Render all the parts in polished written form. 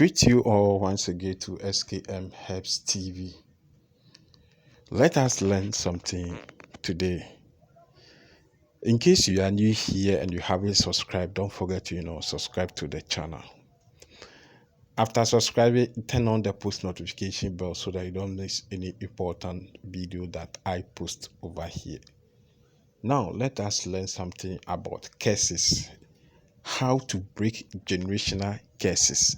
Greet you all once again to S.K.M Herbs TV. Let us learn something today. In case you are new here and you haven't subscribed, don't forget to subscribe to the channel. After subscribing, turn on the post notification bell so that you don't miss any important video that I post over here. Now, let us learn something about curses. How to break generational curses.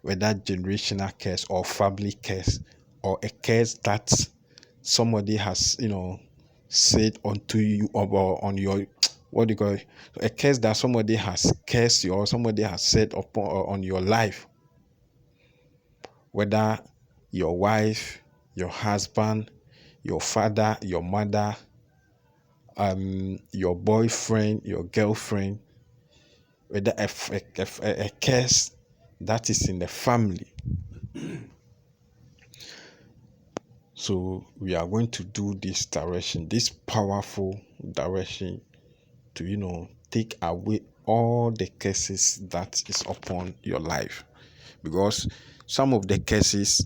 Whether generational curse or family curse or a curse that somebody has said unto you or on your a curse that somebody has cursed you or somebody has said upon on your life, whether your wife, your husband, your father, your mother, your boyfriend, your girlfriend, whether a curse that is in the family. So we are going to do this direction, this powerful direction to take away all the curses that is upon your life. Because some of the curses,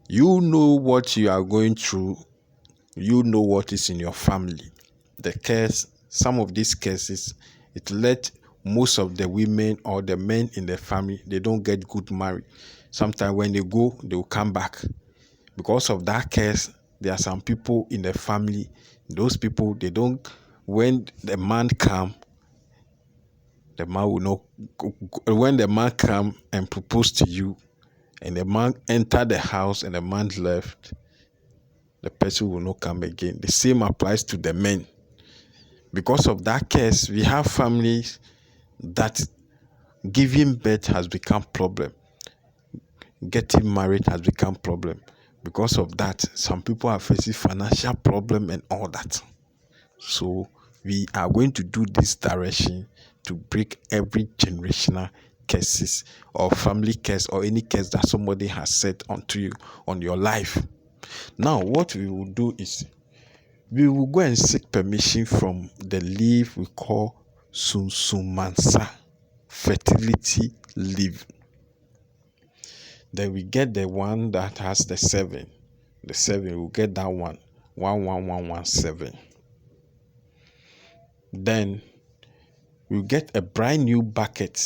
you know what you are going through, you know what is in your family. The curse, some of these curses, it let most of the women or the men in the family, they don't get good married. Sometimes when they go, they will come back. Because of that curse, there are some people in the family, those people, they don't, when the man come, the man will not, when the man come and propose to you, and the man enter the house and the man left, the person will not come again. The same applies to the men. Because of that curse, we have families that giving birth has become problem. Getting married has become problem. Because of that, some people are facing financial problem and all that. So we are going to do this direction to break every generational curses or family curse or any curse that somebody has said onto you on your life. Now, what we will do is we will go and seek permission from the leaf we call Sunsumansa fertility leaf. Then we get the one that has the 7. The 7, we'll get that one. 11117. Then we'll get a brand new bucket.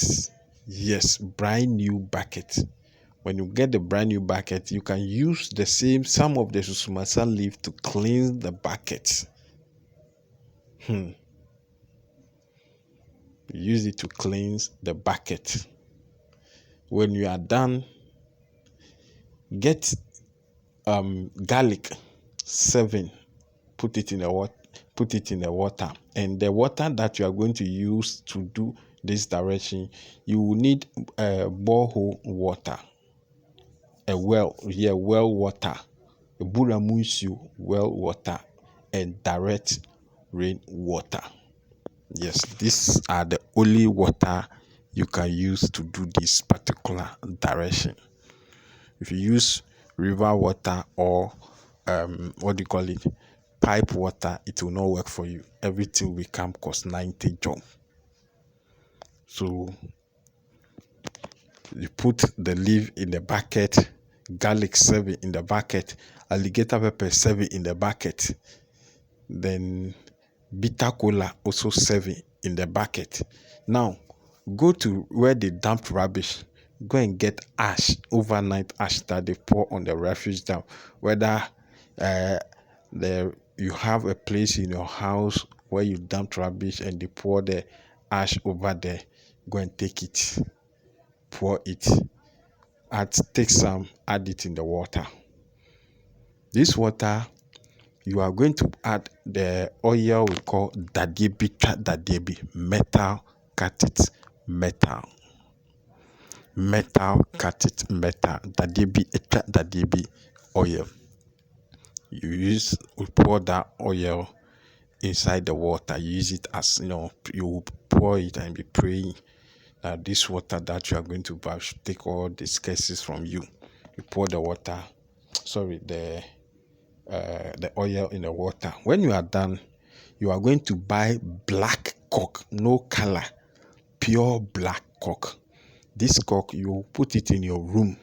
Yes, brand new bucket. When you get the brand new bucket, you can use the same, some of the Susumasa leaf to cleanse the bucket. Use it to cleanse the bucket. When you are done, get garlic 7, put it in the water, and the water that you are going to use to do this direction, you will need borehole water, well water, a buramusu well water, and direct rain water. Yes, these are the only water you can use to do this particular direction. If you use river water or pipe water, it will not work for you. Everything will become cost 90 job. So you put the leaf in the bucket, garlic 7 in the bucket, alligator pepper 7 in the bucket, then bitter cola also 7 in the bucket. Now go to where they dumped rubbish. Go and get ash, overnight ash that they pour on the refuse dump. Whether you have a place in your house where you dump rubbish and they pour the ash over there, go and take it, pour it, take some, add it in the water. This water, you are going to add the oil we call dadebi, metal catit metal, dadebi oil. We pour that oil inside the water. You use it as you pour it and be praying that this water that you are going to buy should take all these curses from you. You pour the oil in the water. When you are done, you are going to buy black cock, no color, pure black cock. This cock, you put it in your room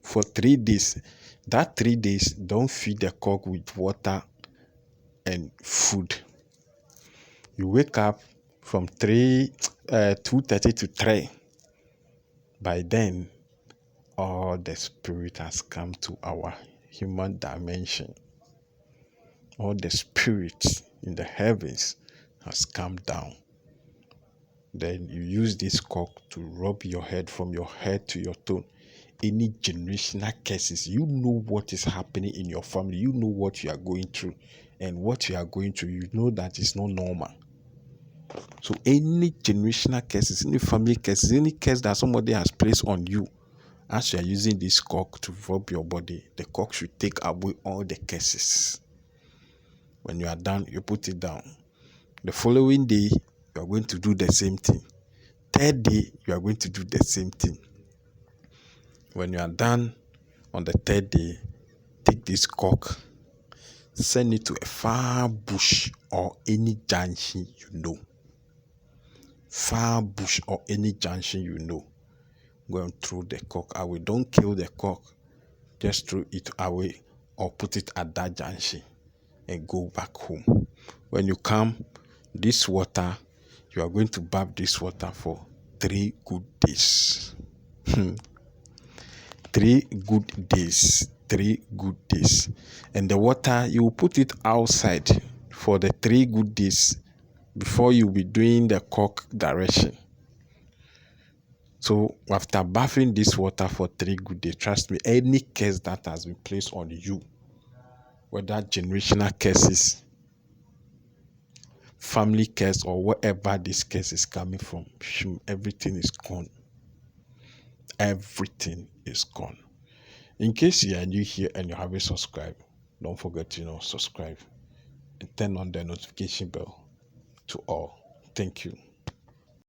for 3 days. That 3 days, don't feed the cock with water and food. You wake up from 2:30 to 3. By then, all the spirit has come to our human dimension. All the spirits in the heavens has come down. Then you use this cock to rub your head from your head to your toe. Any generational curses, you know what is happening in your family, you know what you are going through, and what you are going through, you know that is not normal. So any generational curses, any family curses, any curse that somebody has placed on you, as you are using this cock to rub your body, the cock should take away all the curses. When you are done, you put it down. The following day, you are going to do the same thing. Third day, you are going to do the same thing. When you are done on the third day, take this cock, send it to a far bush or any junction you know. Far bush or any junction you know. Go and throw the cock away. Don't kill the cock. Just throw it away or put it at that junction and go back home. When you come, this water, you are going to bath this water for 3 good days. 3 good days. 3 good days. And the water, you will put it outside for the 3 good days before you be doing the cock direction. So after bathing this water for 3 good days, trust me, any curse that has been placed on you, whether generational curses, family curse, or wherever this curse is coming from, everything is gone. Everything is gone. In case you are new here and you haven't subscribed, don't forget to subscribe and turn on the notification bell to all. Thank you.